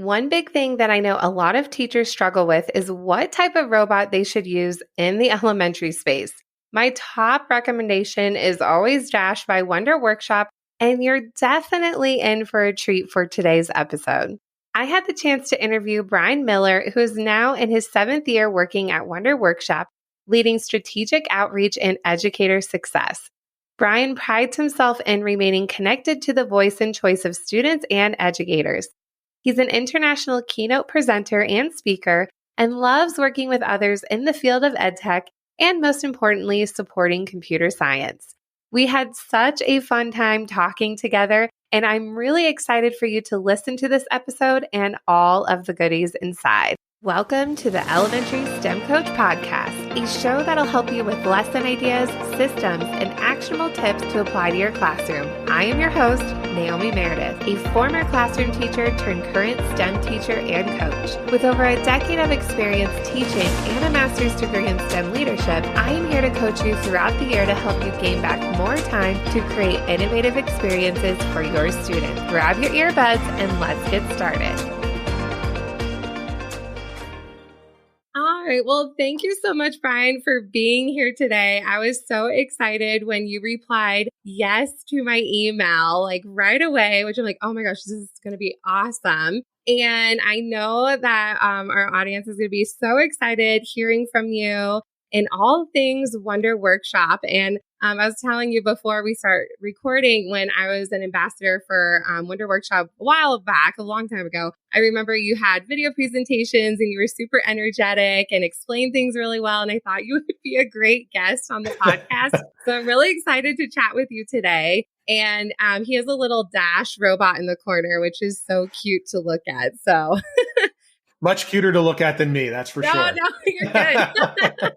one big thing that I know a lot of teachers struggle with is what type of robot they should use in the elementary space. My top recommendation is always Dash by Wonder Workshop, and you're definitely in for a treat for today's episode. I had the chance to interview Bryan Miller, who is now in his 7th year working at Wonder Workshop, leading strategic outreach and educator success. Bryan prides himself in remaining connected to the voice and choice of students and educators. He's an international keynote presenter and speaker and loves working with others in the field of Edtech and, most importantly, supporting computer science. We had such a fun time talking together, and I'm really excited for you to listen to this episode and all of the goodies inside. Welcome to the Elementary STEM Coach Podcast, a show that'll help you with lesson ideas, systems, and actionable tips to apply to your classroom. I am your host, Naomi Meredith, a former classroom teacher turned current STEM teacher and coach. With over a decade of experience teaching and a master's degree in STEM leadership, I am here to coach you throughout the year to help you gain back more time to create innovative experiences for your students. Grab your earbuds and let's get started. All right. Well, thank you so much, Bryan, for being here today. I was so excited when you replied yes to my email, like right away, which I'm like, oh my gosh, this is going to be awesome. And I know that our audience is going to be so excited hearing from you in all things Wonder Workshop. And I was telling you before we start recording, when I was an ambassador for Wonder Workshop a while back, a long time ago, I remember you had video presentations and you were super energetic and explained things really well. And I thought you would be a great guest on the podcast. So I'm really excited to chat with you today. And he has a little Dash robot in the corner, which is so cute to look at. So much cuter to look at than me, that's for sure. No, you're good.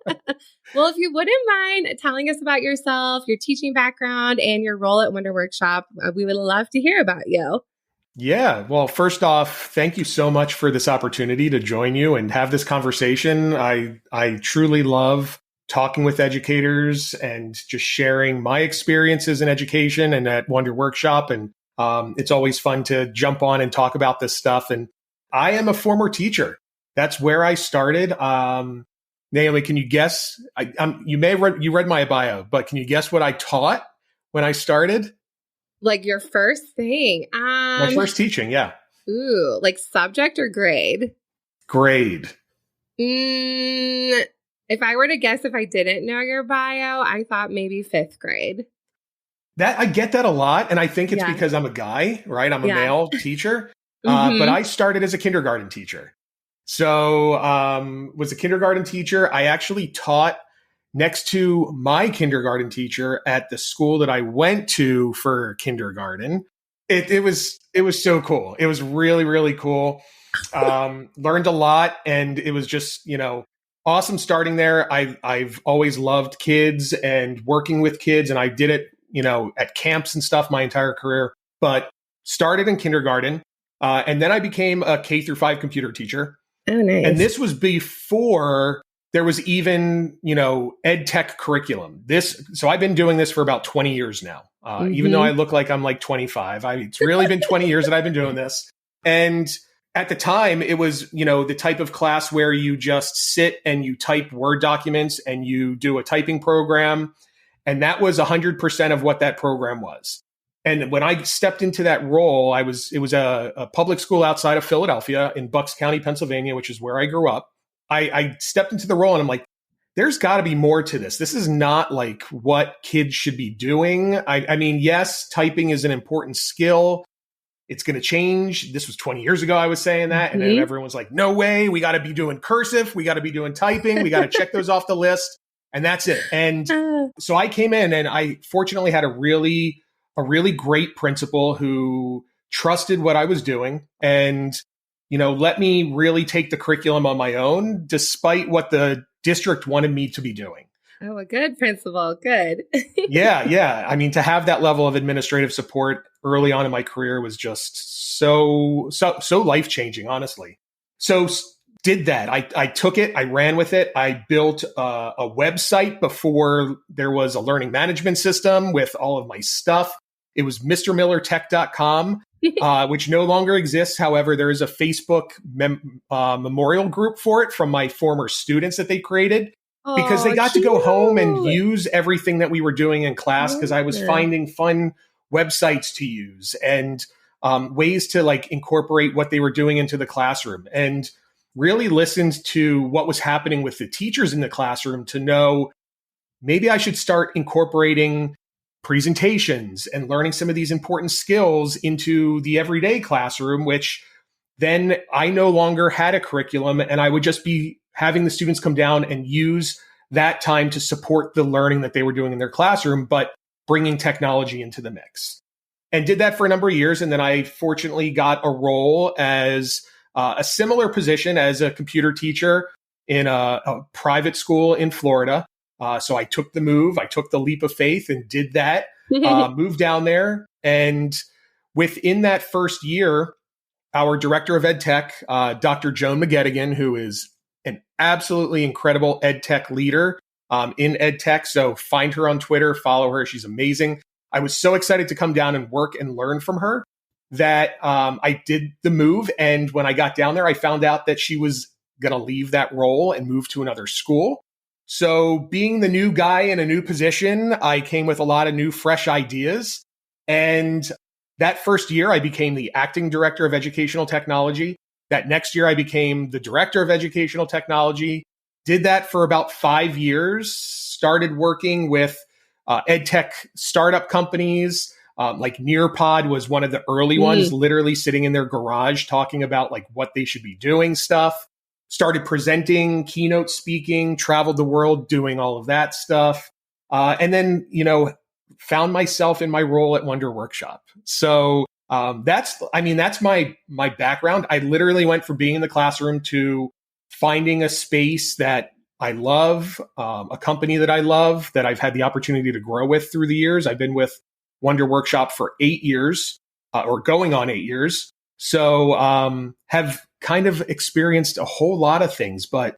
Well, if you wouldn't mind telling us about yourself, your teaching background, and your role at Wonder Workshop, we would love to hear about you. Yeah. Well, first off, thank you so much for this opportunity to join you and have this conversation. I truly love talking with educators and just sharing my experiences in education and at Wonder Workshop. And it's always fun to jump on and talk about this stuff. And I am a former teacher. That's where I started. Naomi, can you guess? You may have read my bio, but can you guess what I taught when I started? Like your first thing? My first teaching, yeah. Ooh, like subject or grade? Grade. If I were to guess, if I didn't know your bio, I thought maybe 5th grade. That I get that a lot, and I think it's because I'm a guy, right? I'm a male teacher. But I started as a kindergarten teacher. So was a kindergarten teacher. I actually taught next to my kindergarten teacher at the school that I went to for kindergarten. It was so cool. It was really, really cool. Learned a lot, and it was just, awesome starting there. I've always loved kids and working with kids, and I did it, at camps and stuff my entire career, but started in kindergarten. And then I became a K-5 computer teacher. Oh, nice. And this was before there was even, Edtech curriculum. So I've been doing this for about 20 years now. Even though I look like I'm like 25, it's really been 20 years that I've been doing this. And at the time, it was, the type of class where you just sit and you type Word documents and you do a typing program. And that was 100% of what that program was. And when I stepped into that role, it was a public school outside of Philadelphia in Bucks County, Pennsylvania, which is where I grew up. I stepped into the role and I'm like, there's got to be more to this. This is not like what kids should be doing. I mean, yes, typing is an important skill. It's going to change. This was 20 years ago I was saying that. And then everyone was like, no way. We got to be doing cursive. We got to be doing typing. We got to check those off the list. And that's it. And so I came in and I fortunately had a really great principal who trusted what I was doing and, let me really take the curriculum on my own, despite what the district wanted me to be doing. Oh, a good principal. Good. Yeah. I mean, to have that level of administrative support early on in my career was just so life-changing, honestly. So did that. I took it. I ran with it. I built a website before there was a learning management system with all of my stuff. It was mrmillertech.com. which no longer exists. However, there is a Facebook memorial group for it from my former students that they created, because they got to go home and use everything that we were doing in class, because I was finding fun websites to use and ways to like incorporate what they were doing into the classroom, and really listened to what was happening with the teachers in the classroom to know maybe I should start incorporating presentations and learning some of these important skills into the everyday classroom, which then I no longer had a curriculum, and I would just be having the students come down and use that time to support the learning that they were doing in their classroom, but bringing technology into the mix. And did that for a number of years. And then I fortunately got a role as a similar position as a computer teacher in a private school in Florida. So I took the move, I took the leap of faith and did that, moved down there. And within that first year, our director of Edtech, Dr. Joan McGettigan, who is an absolutely incredible Edtech leader in Edtech. So find her on Twitter, follow her. She's amazing. I was so excited to come down and work and learn from her that I did the move. And when I got down there, I found out that she was going to leave that role and move to another school. So being the new guy in a new position, I came with a lot of new, fresh ideas. And that first year, I became the acting director of educational technology. That next year, I became the director of educational technology. Did that for about 5 years, started working with EdTech startup companies. Like Nearpod was one of the early ones, literally sitting in their garage talking about like what they should be doing stuff. Started presenting, keynote speaking, traveled the world doing all of that stuff. And then, found myself in my role at Wonder Workshop. So that's my background. I literally went from being in the classroom to finding a space that I love, a company that I love, that I've had the opportunity to grow with through the years. I've been with Wonder Workshop for 8 years, or going on 8 years. So have kind of experienced a whole lot of things. But,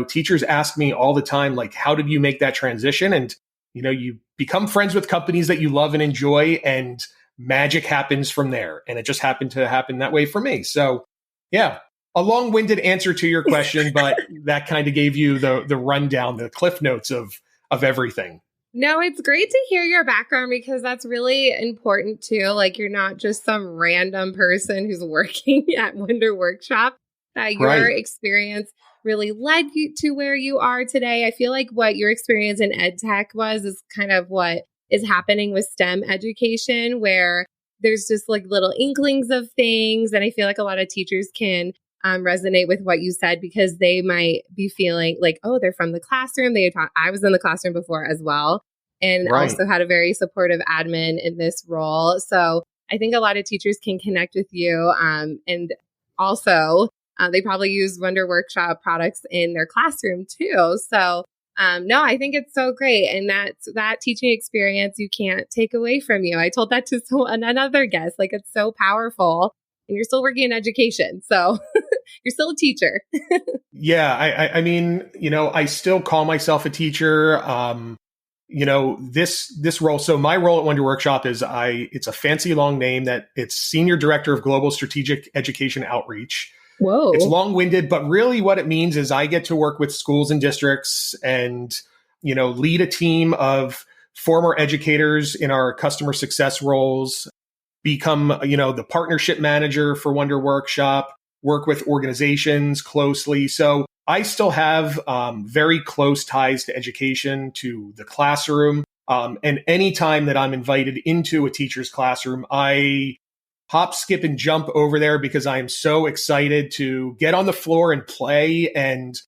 teachers ask me all the time, like, how did you make that transition? And, you become friends with companies that you love and enjoy, and magic happens from there. And it just happened to happen that way for me. So, yeah. A long-winded answer to your question, but that kind of gave you the rundown, the cliff notes of everything. No, it's great to hear your background, because that's really important too. Like, you're not just some random person who's working at Wonder Workshop, that your experience really led you to where you are today. I feel like what your experience in EdTech is kind of what is happening with STEM education, where there's just like little inklings of things. And I feel like a lot of teachers can resonate with what you said, because they might be feeling like, oh, they're from the classroom. I was in the classroom before as well, and also had a very supportive admin in this role. So I think a lot of teachers can connect with you. And also, they probably use Wonder Workshop products in their classroom too. So no, I think it's so great. And that teaching experience you can't take away from you. I told that to another guest, like, it's so powerful. And you're still working in education. So you're still a teacher. Yeah. I mean, I still call myself a teacher. This role. So my role at Wonder Workshop is it's a fancy long name that it's Senior Director of Global Strategic Education Outreach. Whoa. It's long-winded, but really what it means is I get to work with schools and districts and, lead a team of former educators in our customer success roles, become, the partnership manager for Wonder Workshop, work with organizations closely. So I still have very close ties to education, to the classroom. And anytime that I'm invited into a teacher's classroom, I hop, skip, and jump over there, because I am so excited to get on the floor and play and,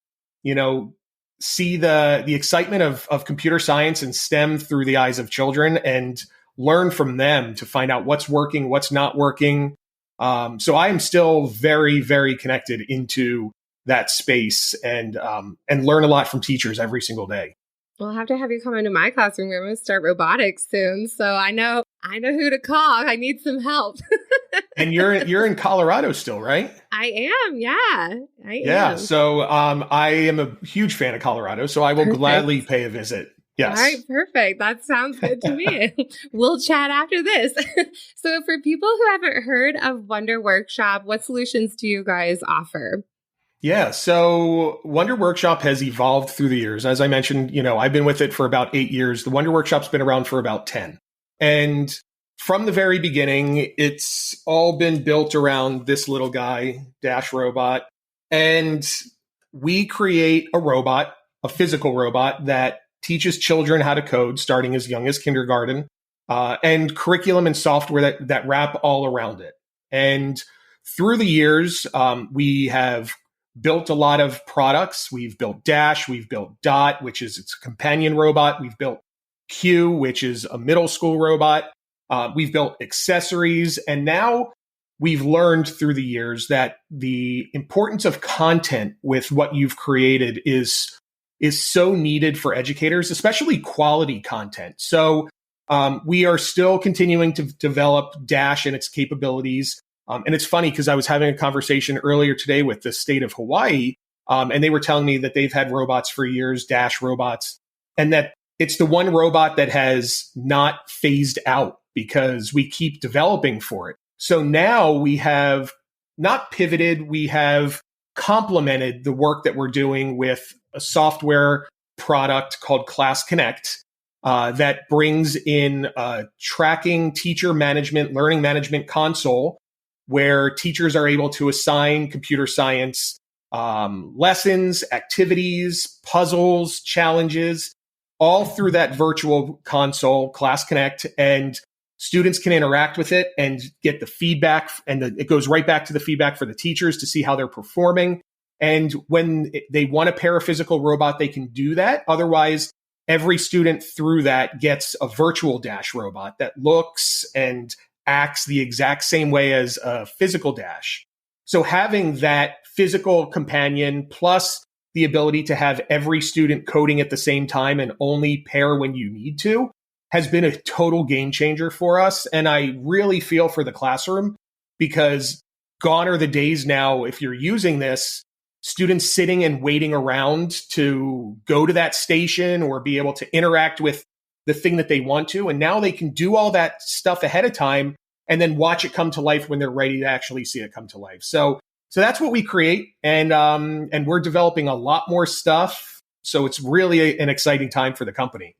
see the excitement of computer science and STEM through the eyes of children, and learn from them to find out what's working, what's not working. So I am still very, very connected into that space, and learn a lot from teachers every single day. We'll have to have you come into my classroom. We're going to start robotics soon. So I know who to call. I need some help. And you're in Colorado still, right? I am. Yeah. Yeah. So I am a huge fan of Colorado, so I will gladly pay a visit. All right, Yes. perfect. That sounds good to me. We'll chat after this. So, for people who haven't heard of Wonder Workshop, what solutions do you guys offer? Yeah. So Wonder Workshop has evolved through the years. As I mentioned, I've been with it for about 8 years. The Wonder Workshop's been around for about 10. And from the very beginning, it's all been built around this little guy, Dash Robot. And we create a robot, a physical robot that teaches children how to code starting as young as kindergarten, and curriculum and software that wrap all around it. And through the years, we have built a lot of products. We've built Dash, we've built Dot, which is its companion robot. We've built Q, which is a middle school robot. We've built accessories. And now we've learned through the years that the importance of content with what you've created is so needed for educators, especially quality content. So we are still continuing to develop Dash and its capabilities. And it's funny because I was having a conversation earlier today with the state of Hawaii, and they were telling me that they've had robots for years, Dash robots, and that it's the one robot that has not phased out because we keep developing for it. So now we have not pivoted, we have complemented the work that we're doing with a software product called Class Connect that brings in a tracking teacher management, learning management console where teachers are able to assign computer science lessons, activities, puzzles, challenges, all through that virtual console, Class Connect, and students can interact with it and get the feedback, and it goes right back to the feedback for the teachers to see how they're performing. And when they want a paraphysical robot, they can do that. Otherwise, every student through that gets a virtual Dash robot that looks and acts the exact same way as a physical Dash. So having that physical companion plus the ability to have every student coding at the same time and only pair when you need to has been a total game changer for us. And I really feel for the classroom because gone are the days now, if you're using this, students sitting and waiting around to go to that station or be able to interact with the thing that they want to. And now they can do all that stuff ahead of time and then watch it come to life when they're ready to actually see it come to life. So that's what we create. And we're developing a lot more stuff. So it's really an exciting time for the company.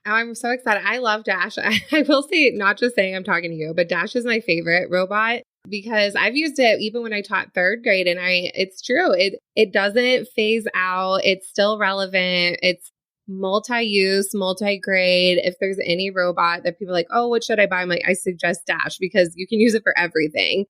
I'm so excited. I love Dash. I will say, not just saying I'm talking to you, but Dash is my favorite robot because I've used it even when I taught third grade. And it's true. It doesn't phase out. It's still relevant. It's multi-use, multi-grade. If there's any robot that people are like, oh, what should I buy? I'm like, I suggest Dash because you can use it for everything,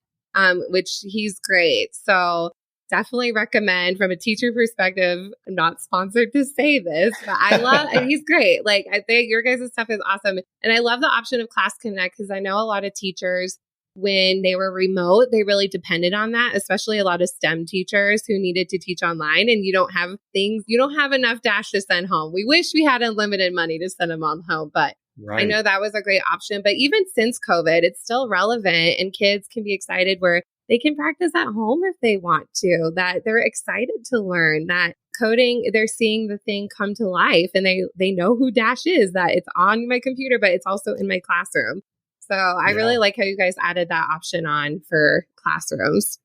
which he's great. So definitely recommend from a teacher perspective. I'm not sponsored to say this, but I love, and he's great. Like, I think your guys' stuff is awesome. And I love the option of Class Connect because I know a lot of teachers, when they were remote, they really depended on that, especially a lot of STEM teachers who needed to teach online and you don't have enough Dash to send home. We wish we had unlimited money to send them on home, but right. I know that was a great option. But even since COVID, it's still relevant and kids can be excited where they can practice at home if they want to, that they're excited to learn that coding, they're seeing the thing come to life and they know who Dash is, that it's on my computer, but it's also in my classroom. So I really like how you guys added that option on for classrooms.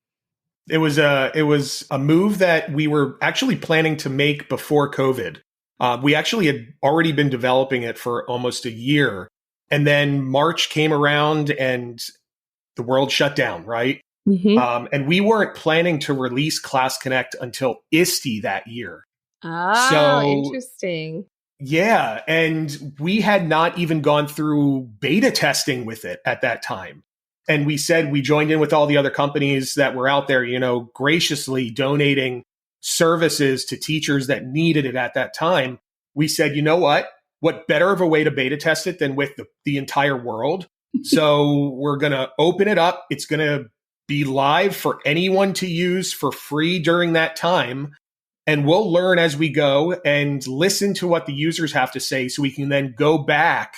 It was a move that we were actually planning to make before COVID. We actually had already been developing it for almost a year. And then March came around and the world shut down, right? Mm-hmm. And we weren't planning to release Class Connect until ISTE that year. Oh, so interesting. Yeah. And we had not even gone through beta testing with it at that time. And we said we joined in with all the other companies that were out there, graciously donating services to teachers that needed it at that time. We said, you know what better of a way to beta test it than with the entire world? So we're going to open it up. It's going to be live for anyone to use for free during that time. And we'll learn as we go and listen to what the users have to say so we can then go back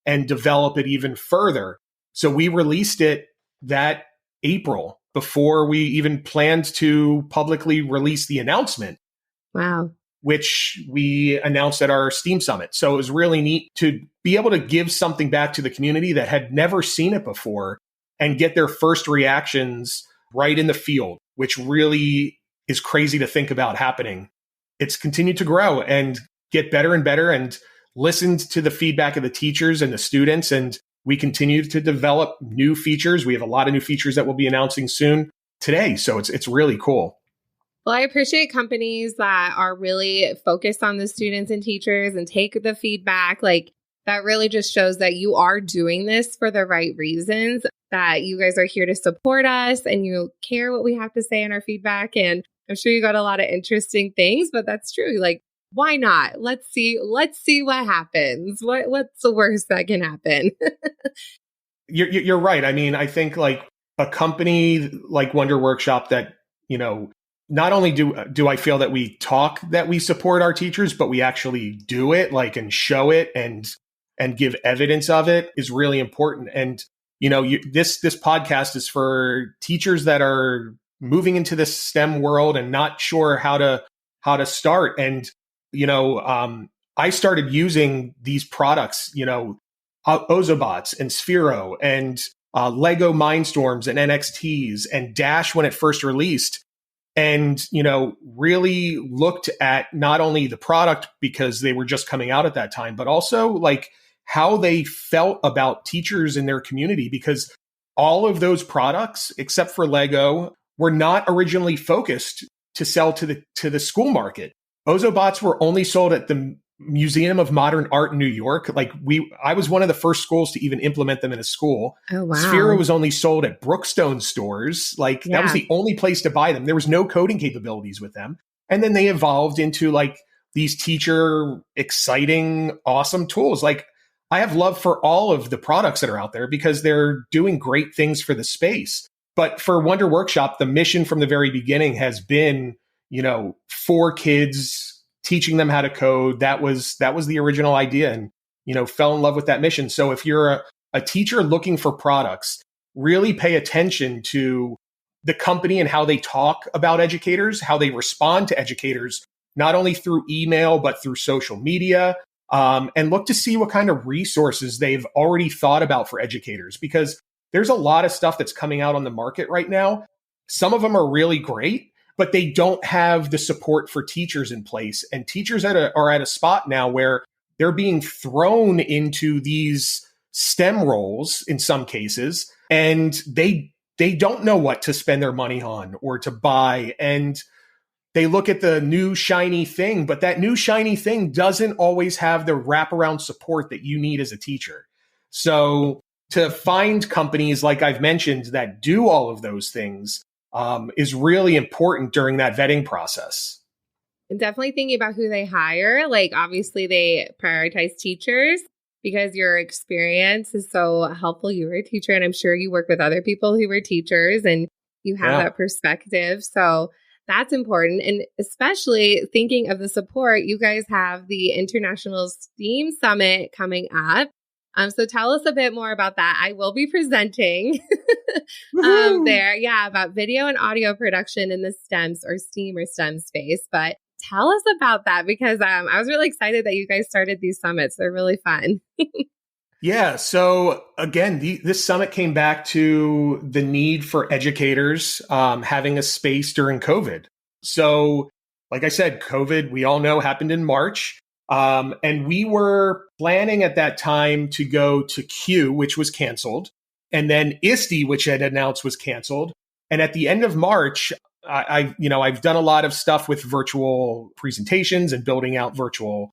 and develop it even further. So we released it that April before we even planned to publicly release the announcement. Wow. which we announced at our STEAM Summit. So it was really neat to be able to give something back to the community that had never seen it before and get their first reactions right in the field, which really is crazy to think about happening. It's continued to grow and get better and better, and listened to the feedback of the teachers and the students. And we continue to develop new features. We have a lot of new features that we'll be announcing soon today. So it's really cool. Well, I appreciate companies that are really focused on the students and teachers and take the feedback. Like, that really just shows that you are doing this for the right reasons, that you guys are here to support us and you care what we have to say in our feedback. And I'm sure you got a lot of interesting things, but that's true. Like, why not? Let's see what happens. What's the worst that can happen? You're right. I mean, I think like a company like Wonder Workshop that, not only do I feel that we talk that we support our teachers, but we actually do it, like, and show it and give evidence of it is really important. And, this podcast is for teachers that are moving into this STEM world and not sure how to start. And, I started using these products, Ozobots and Sphero and Lego Mindstorms and NXTs and Dash when it first released. And, really looked at not only the product because they were just coming out at that time, but also like how they felt about teachers in their community, because all of those products, except for Lego, were not originally focused to sell to the school market. Ozobots were only sold at the Museum of Modern Art in New York. I was one of the first schools to even implement them in a school. Oh, wow. Sphero was only sold at Brookstone stores. That was the only place to buy them. There was no coding capabilities with them. And then they evolved into like these teacher exciting, awesome tools. Like, I have love for all of the products that are out there because they're doing great things for the space. But for Wonder Workshop, the mission from the very beginning has been, for kids, teaching them how to code. That was the original idea, and, fell in love with that mission. So if you're a teacher looking for products, really pay attention to the company and how they talk about educators, how they respond to educators, not only through email, but through social media, and look to see what kind of resources they've already thought about for educators, because there's a lot of stuff that's coming out on the market right now. Some of them are really great, but they don't have the support for teachers in place. And teachers are at a spot now where they're being thrown into these STEM roles in some cases, and they don't know what to spend their money on or to buy. And they look at the new shiny thing, but that new shiny thing doesn't always have the wraparound support that you need as a teacher. So to find companies, like I've mentioned, that do all of those things is really important during that vetting process. And definitely thinking about who they hire. Like, obviously they prioritize teachers because your experience is so helpful. You were a teacher, and I'm sure you work with other people who were teachers and you have that perspective. So that's important. And especially thinking of the support, you guys have the International STEAM Summit coming up. So tell us a bit more about that. I will be presenting there, about video and audio production in the STEMs or STEAM or STEM space. But tell us about that, because I was really excited that you guys started these summits. They're really fun. Yeah. So again, this summit came back to the need for educators having a space during COVID. So like I said, COVID, we all know, happened in March. And we were planning at that time to go to Q, which was canceled, and then ISTE, which had announced was canceled. And at the end of March, I've done a lot of stuff with virtual presentations and building out virtual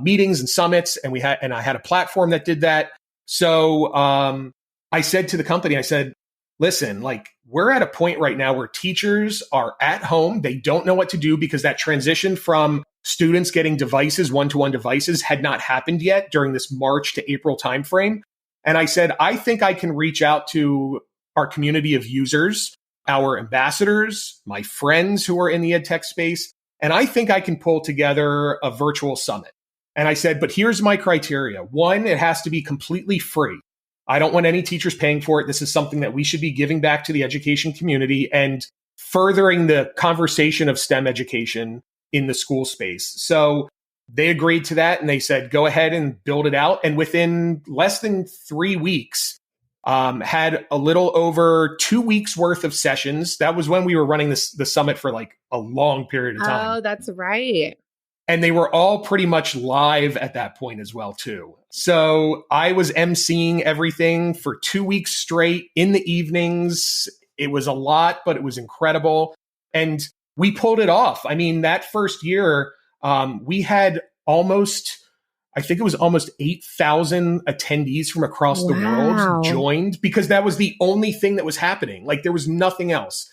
meetings and summits, and I had a platform that did that. So I said to the company, I said, listen, like, we're at a point right now where teachers are at home. They don't know what to do because that transition from students getting devices, one-to-one devices, had not happened yet during this March to April timeframe. And I said, I think I can reach out to our community of users, our ambassadors, my friends who are in the Edtech space, and I think I can pull together a virtual summit. And I said, but here's my criteria. One, it has to be completely free. I don't want any teachers paying for it. This is something that we should be giving back to the education community and furthering the conversation of STEM education in the school space. So they agreed to that and they said, go ahead and build it out. And within less than 3 weeks, had a little over 2 weeks worth of sessions. That was when we were running the summit for like a long period of time. Oh, that's right. And they were all pretty much live at that point as well, too. So I was emceeing everything for 2 weeks straight in the evenings. It was a lot, but it was incredible. And we pulled it off. I mean, that first year, we had I think it was almost 8,000 attendees from across the world joined, because that was the only thing that was happening. Like, there was nothing else.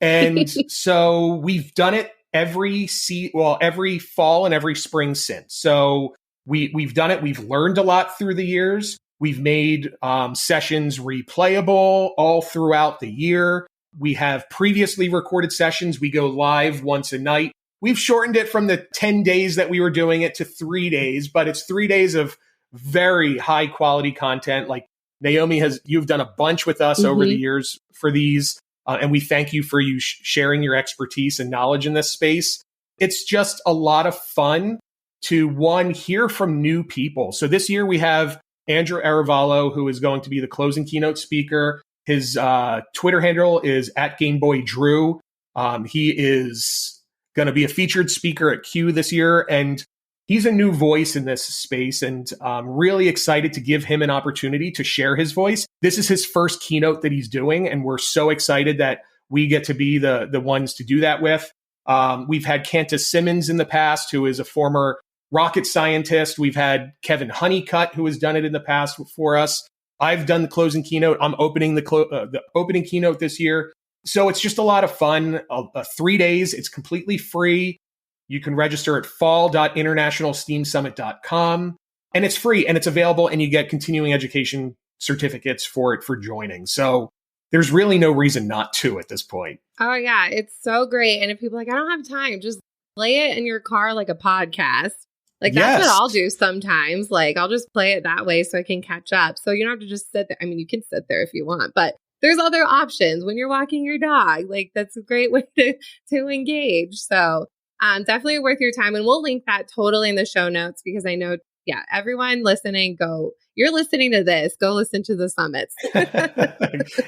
And so we've done it every fall and every spring since. So we've done it. We've learned a lot through the years. We've made sessions replayable all throughout the year. We have previously recorded sessions. We go live once a night. We've shortened it from the 10 days that we were doing it to 3 days, but it's 3 days of very high quality content. Like, Naomi, you've done a bunch with us over the years for these. And we thank you for sharing your expertise and knowledge in this space. It's just a lot of fun to, hear from new people. So this year we have Andrew Aravallo, who is going to be the closing keynote speaker. His Twitter handle is @GameBoyDrew. He is going to be a featured speaker at Q this year, and he's a new voice in this space, and I'm really excited to give him an opportunity to share his voice. This is his first keynote that he's doing, and we're so excited that we get to be the ones to do that with. We've had Candace Simmons in the past, who is a former rocket scientist. We've had Kevin Honeycutt, who has done it in the past for us. I've done the closing keynote. I'm opening the opening keynote this year. So it's just a lot of fun. 3 days. It's completely free. You can register at fall.internationalsteamsummit.com, and it's free and it's available, and you get continuing education certificates for it for joining. So there's really no reason not to at this point. Oh, yeah. It's so great. And if people are like, I don't have time, just play it in your car like a podcast. Like, that's what I'll do sometimes. Like, I'll just play it that way so I can catch up. So you don't have to just sit there. I mean, you can sit there if you want, but there's other options when you're walking your dog. Like, that's a great way to engage. So definitely worth your time. And we'll link that totally in the show notes, because I know, everyone listening, you're listening to this, go listen to the summits.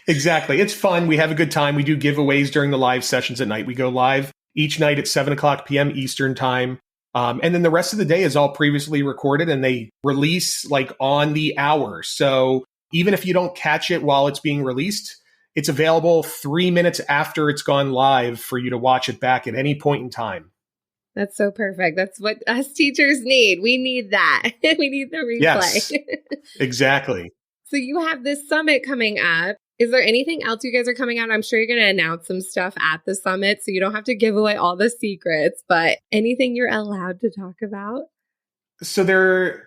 Exactly. It's fun. We have a good time. We do giveaways during the live sessions at night. We go live each night at 7:00 p.m. Eastern time. And then the rest of the day is all previously recorded, and they release like on the hour. So even if you don't catch it while it's being released, it's available 3 minutes after it's gone live for you to watch it back at any point in time. That's so perfect. That's what us teachers need. We need that. We need the replay. Yes, exactly. So you have this summit coming up. Is there anything else you guys are coming out? I'm sure you're going to announce some stuff at the summit, so you don't have to give away all the secrets, but anything you're allowed to talk about? So there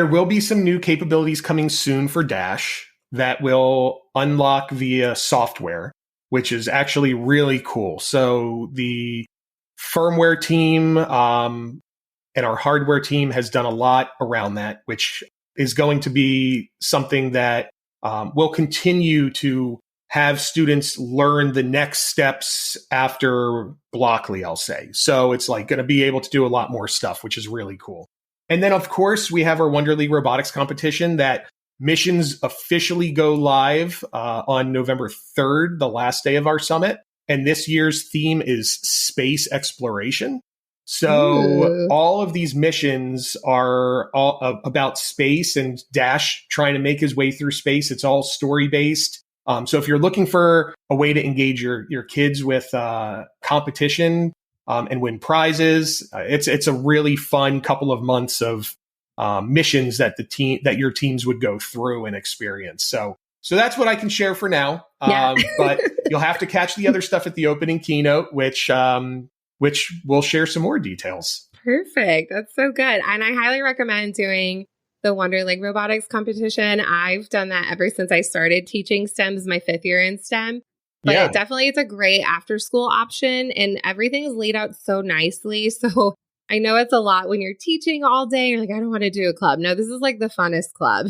will be some new capabilities coming soon for Dash that will unlock via software, which is actually really cool. So the firmware team and our hardware team has done a lot around that, which is going to be something that will continue to have students learn the next steps after Blockly, I'll say. So it's like going to be able to do a lot more stuff, which is really cool. And then, of course, we have our Wonder League robotics competition that missions officially go live on November 3rd, the last day of our summit. And this year's theme is space exploration. So all of these missions are all about space and Dash trying to make his way through space. It's all story-based. So if you're looking for a way to engage your kids with competition and win prizes, it's a really fun couple of months of missions that your teams would go through and experience. So that's what I can share for now. But you'll have to catch the other stuff at the opening keynote, which we'll share some more details. Perfect. That's so good. And I highly recommend doing the Wonder League robotics competition. I've done that ever since I started teaching STEM. This is my 5th year in STEM. But it's a great after school option, and everything is laid out so nicely. So I know it's a lot when you're teaching all day. You're like, I don't want to do a club. No, this is like the funnest club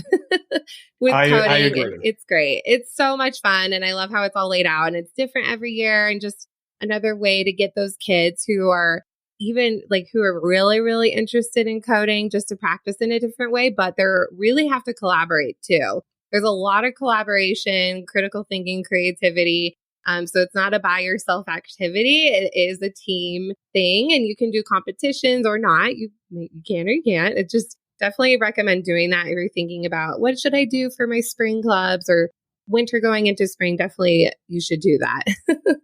with coding. I agree. It's great. It's so much fun. And I love how it's all laid out, and it's different every year, and just another way to get those kids who are, even like who are really, really interested in coding just to practice in a different way, but they're really have to collaborate too. There's a lot of collaboration, critical thinking, creativity. So it's not a by yourself activity. It is a team thing, and you can do competitions or not. You can or you can't. It just definitely recommend doing that if you're thinking about what should I do for my spring clubs or winter going into spring. Definitely you should do that.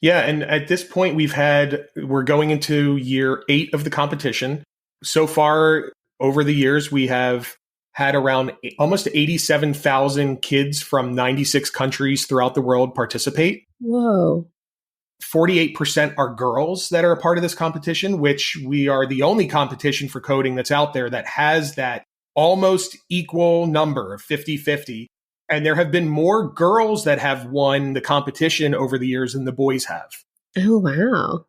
Yeah. And at this point, we're going into year 8 of the competition. So far over the years, we have had around almost 87,000 kids from 96 countries throughout the world participate. Whoa. 48% are girls that are a part of this competition, which we are the only competition for coding that's out there that has that almost equal number of 50-50. And there have been more girls that have won the competition over the years than the boys have. Oh, wow.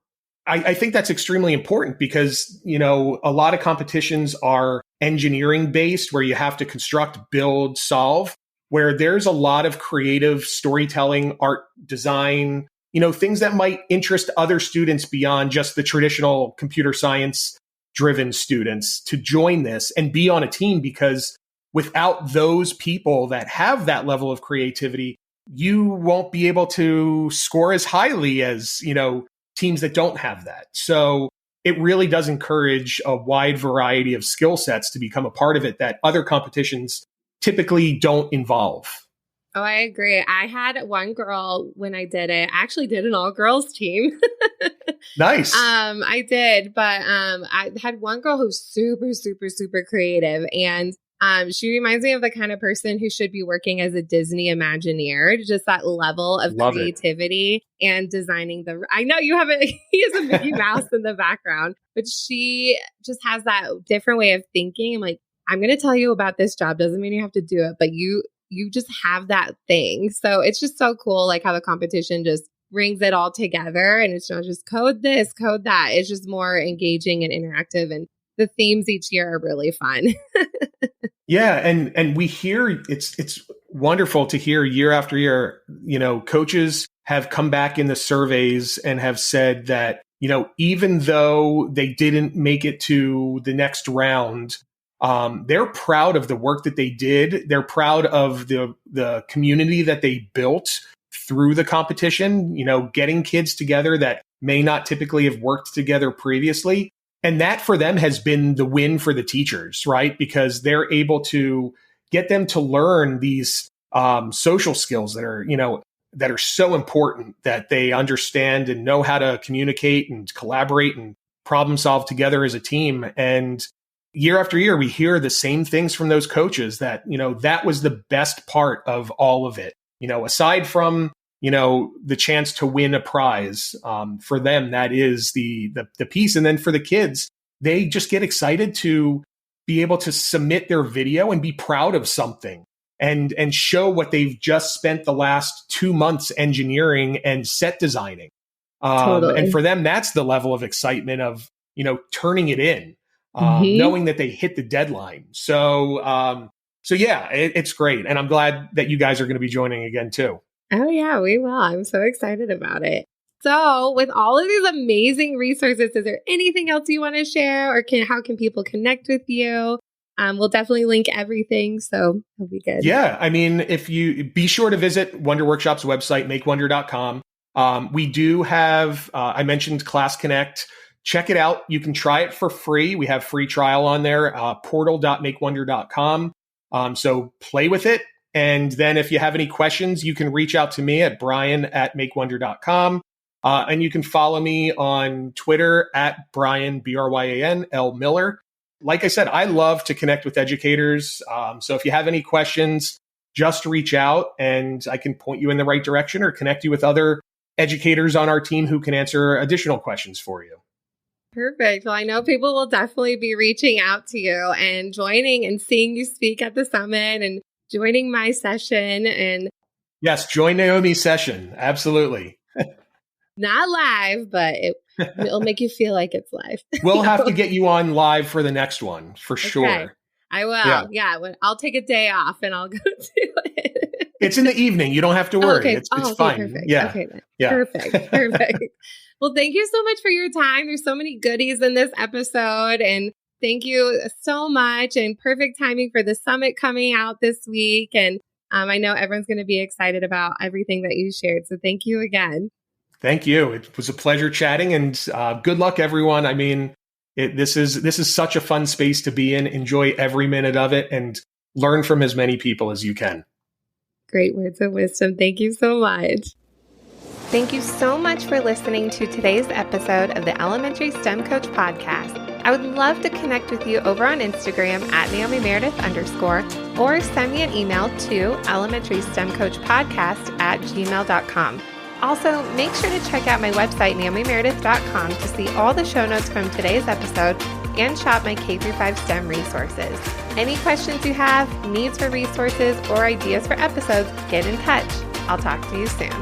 I think that's extremely important because, a lot of competitions are engineering based where you have to construct, build, solve, where there's a lot of creative storytelling, art, design, things that might interest other students beyond just the traditional computer science driven students to join this and be on a team, because without those people that have that level of creativity, you won't be able to score as highly as, teams that don't have that. So it really does encourage a wide variety of skill sets to become a part of it that other competitions typically don't involve. Oh, I agree. I had one girl when I did it. I actually did an all girls team. Nice. I did, but I had one girl who's super, super, super creative, and she reminds me of the kind of person who should be working as a Disney Imagineer, just that level of Love creativity and designing I know you have he is a Mickey Mouse in the background, but she just has that different way of thinking. I'm like, I'm going to tell you about this job. Doesn't mean you have to do it, but you just have that thing. So it's just so cool, like how the competition just brings it all together, and it's not just code this, code that. It's just more engaging and interactive, and the themes each year are really fun. Yeah, and we hear it's wonderful to hear year after year, coaches have come back in the surveys and have said that, even though they didn't make it to the next round, they're proud of the work that they did. They're proud of the community that they built through the competition, getting kids together that may not typically have worked together previously. And that for them has been the win for the teachers, right? Because they're able to get them to learn these social skills that are so important, that they understand and know how to communicate and collaborate and problem solve together as a team. And year after year, we hear the same things from those coaches that, that was the best part of all of it. Aside from the chance to win a prize, for them, that is the piece. And then for the kids, they just get excited to be able to submit their video and be proud of something and show what they've just spent the last 2 months engineering and set designing. Totally. And for them, that's the level of excitement of, turning it in, knowing that they hit the deadline. So yeah, it's great. And I'm glad that you guys are going to be joining again too. Oh, yeah, we will. I'm so excited about it. So with all of these amazing resources, is there anything else you want to share, or how can people connect with you? We'll definitely link everything, so it'll be good. Yeah. I mean, if you be sure to visit Wonder Workshop's website, makewonder.com. We do have, I mentioned Class Connect. Check it out. You can try it for free. We have free trial on there, portal.makewonder.com. So play with it. And then if you have any questions, you can reach out to me at brian@makewonder.com. And you can follow me on Twitter at Bryan, Bryan, L. Miller. Like I said, I love to connect with educators. So if you have any questions, just reach out and I can point you in the right direction or connect you with other educators on our team who can answer additional questions for you. Perfect. Well, I know people will definitely be reaching out to you and joining and seeing you speak at the summit and joining my session. And yes, join Naomi's session. Absolutely. Not live, but it'll make you feel like it's live. We'll have to get you on live for the next one for sure. I will. Yeah. I'll take a day off and I'll go do it. It's in the evening. You don't have to worry. Okay. It's fine. Perfect. Yeah. Okay. Then. Yeah. Perfect. Well, thank you so much for your time. There's so many goodies in this episode, and thank you so much, and perfect timing for the summit coming out this week. And I know everyone's going to be excited about everything that you shared. So thank you again. Thank you. It was a pleasure chatting, and good luck, everyone. I mean, this is such a fun space to be in. Enjoy every minute of it and learn from as many people as you can. Great words of wisdom. Thank you so much. Thank you so much for listening to today's episode of the Elementary STEM Coach Podcast. I would love to connect with you over on Instagram at NaomiMeredith_, or send me an email to elementarystemcoachpodcast@gmail.com. Also, make sure to check out my website, NaomiMeredith.com, to see all the show notes from today's episode and shop my K-5 STEM resources. Any questions you have, needs for resources, or ideas for episodes, get in touch. I'll talk to you soon.